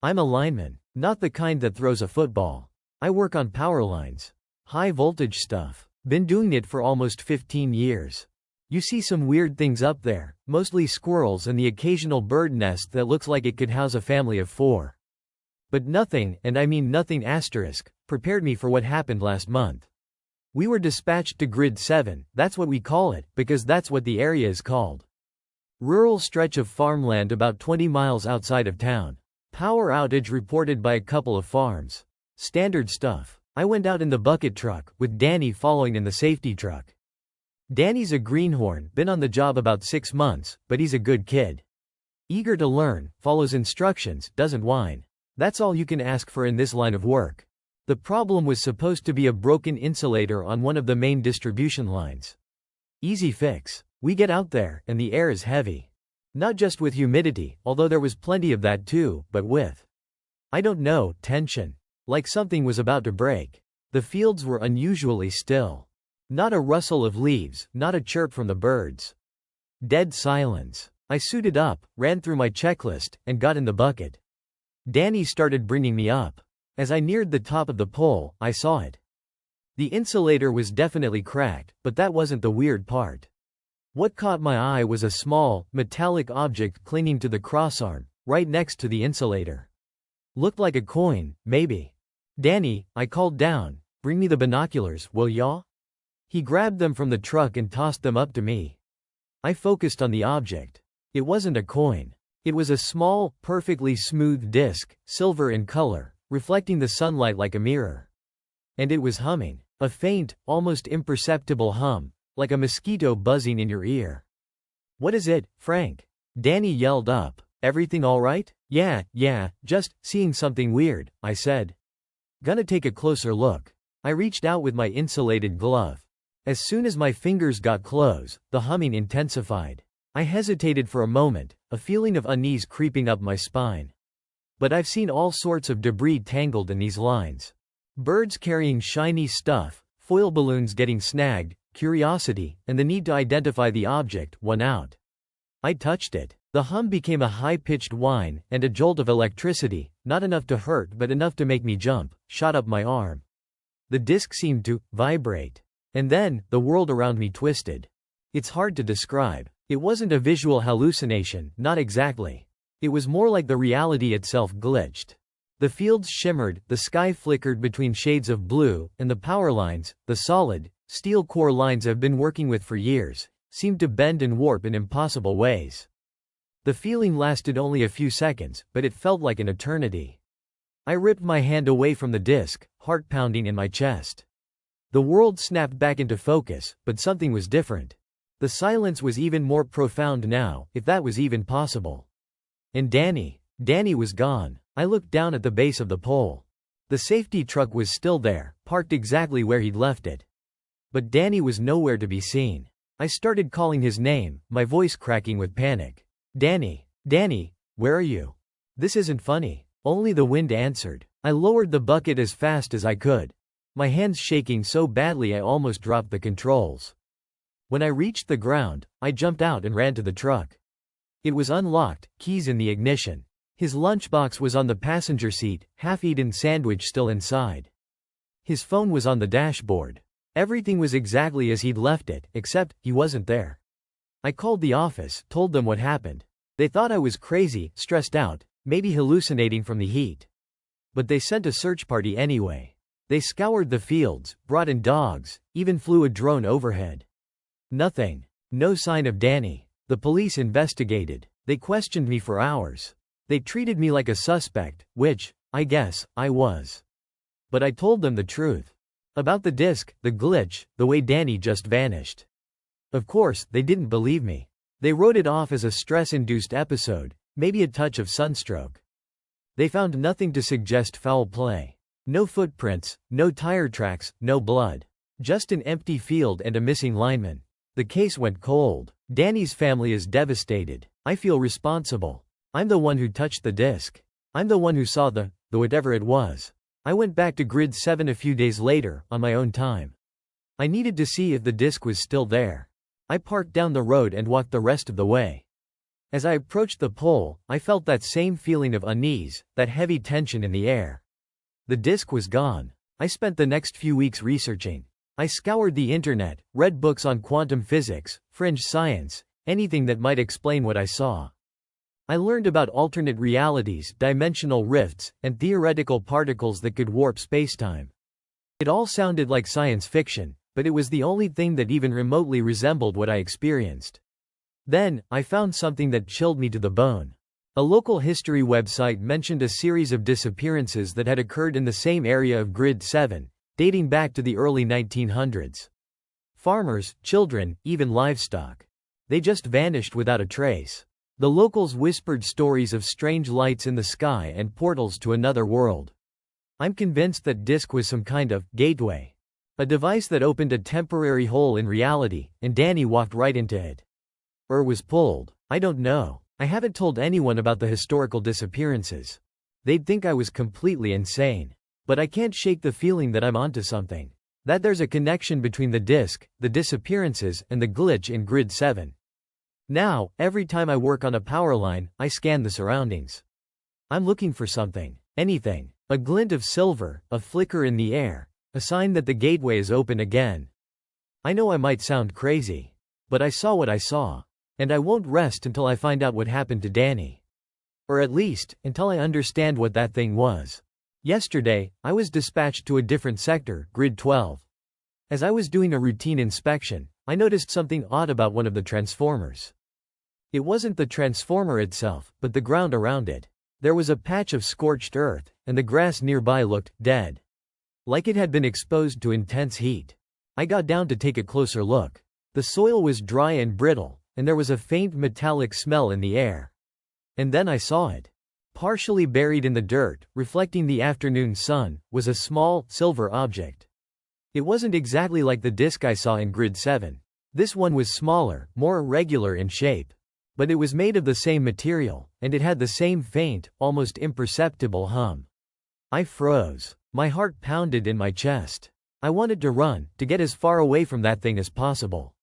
I'm a lineman, not the kind that throws a football. I work on power lines. High voltage stuff. Been doing it for almost 15 years. You see some weird things up there, mostly squirrels and the occasional bird nest that looks like it could house a family of 4. But nothing, and I mean nothing asterisk, prepared me for what happened last month. We were dispatched to Grid 7, that's what we call it, because that's what the area is called. Rural stretch of farmland about 20 miles outside of town. Power outage reported by a couple of farms. Standard stuff. I went out in the bucket truck, with Danny following in the safety truck. Danny's a greenhorn, been on the job about 6 months, but he's a good kid. Eager to learn, follows instructions, doesn't whine. That's all you can ask for in this line of work. The problem was supposed to be a broken insulator on one of the main distribution lines. Easy fix. We get out there, and the air is heavy. Not just with humidity, although there was plenty of that too, but with, I don't know, tension. Like something was about to break. The fields were unusually still. Not a rustle of leaves, not a chirp from the birds. Dead silence. I suited up, ran through my checklist, and got in the bucket. Danny started bringing me up. As I neared the top of the pole, I saw it. The insulator was definitely cracked, but that wasn't the weird part. What caught my eye was a small, metallic object clinging to the crossarm, right next to the insulator. Looked like a coin, maybe. Danny, I called down, bring me the binoculars, will ya? He grabbed them from the truck and tossed them up to me. I focused on the object. It wasn't a coin. It was a small, perfectly smooth disc, silver in color, reflecting the sunlight like a mirror. And it was humming. A faint, almost imperceptible hum, like a mosquito buzzing in your ear. What is it, Frank? Danny yelled up. Everything all right? Yeah, just seeing something weird, I said. Gonna take a closer look. I reached out with my insulated glove. As soon as my fingers got close, the humming intensified. I hesitated for a moment, a feeling of unease creeping up my spine. But I've seen all sorts of debris tangled in these lines. Birds carrying shiny stuff, foil balloons getting snagged, curiosity, and the need to identify the object won out. I touched it. The hum became a high-pitched whine, and a jolt of electricity, not enough to hurt but enough to make me jump, shot up my arm. The disc seemed to vibrate. And then, the world around me twisted. It's hard to describe. It wasn't a visual hallucination, not exactly. It was more like the reality itself glitched. The fields shimmered, the sky flickered between shades of blue, and the power lines, the solid, steel core lines I've been working with for years, seemed to bend and warp in impossible ways. The feeling lasted only a few seconds, but it felt like an eternity. I ripped my hand away from the disc, heart pounding in my chest. The world snapped back into focus, but something was different. The silence was even more profound now, if that was even possible. And Danny was gone. I looked down at the base of the pole. The safety truck was still there, parked exactly where he'd left it. But Danny was nowhere to be seen. I started calling his name, my voice cracking with panic. Danny, where are you? This isn't funny. Only the wind answered. I lowered the bucket as fast as I could. My hands shaking so badly I almost dropped the controls. When I reached the ground, I jumped out and ran to the truck. It was unlocked, keys in the ignition. His lunchbox was on the passenger seat, half-eaten sandwich still inside. His phone was on the dashboard. Everything was exactly as he'd left it, except he wasn't there. I called the office, told them what happened. They thought I was crazy, stressed out, maybe hallucinating from the heat. But they sent a search party anyway. They scoured the fields, brought in dogs, even flew a drone overhead. Nothing. No sign of Danny. The police investigated. They questioned me for hours. They treated me like a suspect, which, I guess, I was. But I told them the truth. About the disc, the glitch, the way Danny just vanished. Of course, they didn't believe me. They wrote it off as a stress-induced episode, maybe a touch of sunstroke. They found nothing to suggest foul play. No footprints, no tire tracks, no blood. Just an empty field and a missing lineman. The case went cold. Danny's family is devastated. I feel responsible. I'm the one who touched the disc. I'm the one who saw the whatever it was. I went back to Grid 7 a few days later, on my own time. I needed to see if the disc was still there. I parked down the road and walked the rest of the way. As I approached the pole, I felt that same feeling of unease, that heavy tension in the air. The disk was gone. I spent the next few weeks researching. I scoured the internet, read books on quantum physics, fringe science, anything that might explain what I saw. I learned about alternate realities, dimensional rifts, and theoretical particles that could warp spacetime. It all sounded like science fiction, but it was the only thing that even remotely resembled what I experienced. Then, I found something that chilled me to the bone. A local history website mentioned a series of disappearances that had occurred in the same area of Grid 7, dating back to the early 1900s. Farmers, children, even livestock. They just vanished without a trace. The locals whispered stories of strange lights in the sky and portals to another world. I'm convinced that disk was some kind of gateway. A device that opened a temporary hole in reality, and Danny walked right into it. Or was pulled. I don't know. I haven't told anyone about the historical disappearances. They'd think I was completely insane. But I can't shake the feeling that I'm onto something. That there's a connection between the disk, the disappearances, and the glitch in Grid 7. Now, every time I work on a power line, I scan the surroundings. I'm looking for something. Anything. A glint of silver, a flicker in the air, a sign that the gateway is open again. I know I might sound crazy. But I saw what I saw. And I won't rest until I find out what happened to Danny. Or at least, until I understand what that thing was. Yesterday, I was dispatched to a different sector, Grid 12. As I was doing a routine inspection, I noticed something odd about one of the transformers. It wasn't the transformer itself, but the ground around it. There was a patch of scorched earth, and the grass nearby looked dead. Like it had been exposed to intense heat. I got down to take a closer look. The soil was dry and brittle, and there was a faint metallic smell in the air. And then I saw it. Partially buried in the dirt, reflecting the afternoon sun, was a small, silver object. It wasn't exactly like the disk I saw in Grid 7. This one was smaller, more irregular in shape. But it was made of the same material, and it had the same faint, almost imperceptible hum. I froze. My heart pounded in my chest. I wanted to run, to get as far away from that thing as possible.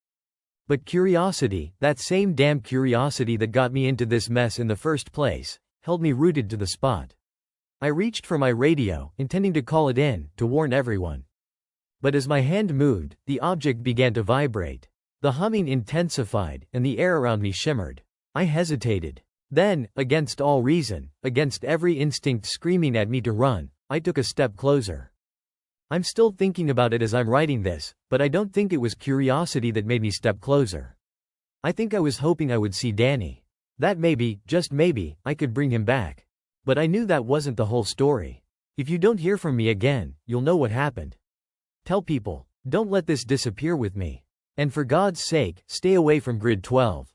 But curiosity, that same damn curiosity that got me into this mess in the first place, held me rooted to the spot. I reached for my radio, intending to call it in, to warn everyone. But as my hand moved, the object began to vibrate. The humming intensified, and the air around me shimmered. I hesitated. Then, against all reason, against every instinct screaming at me to run, I took a step closer. I'm still thinking about it as I'm writing this, but I don't think it was curiosity that made me step closer. I think I was hoping I would see Danny. That maybe, just maybe, I could bring him back. But I knew that wasn't the whole story. If you don't hear from me again, you'll know what happened. Tell people, don't let this disappear with me. And for God's sake, stay away from Grid 12.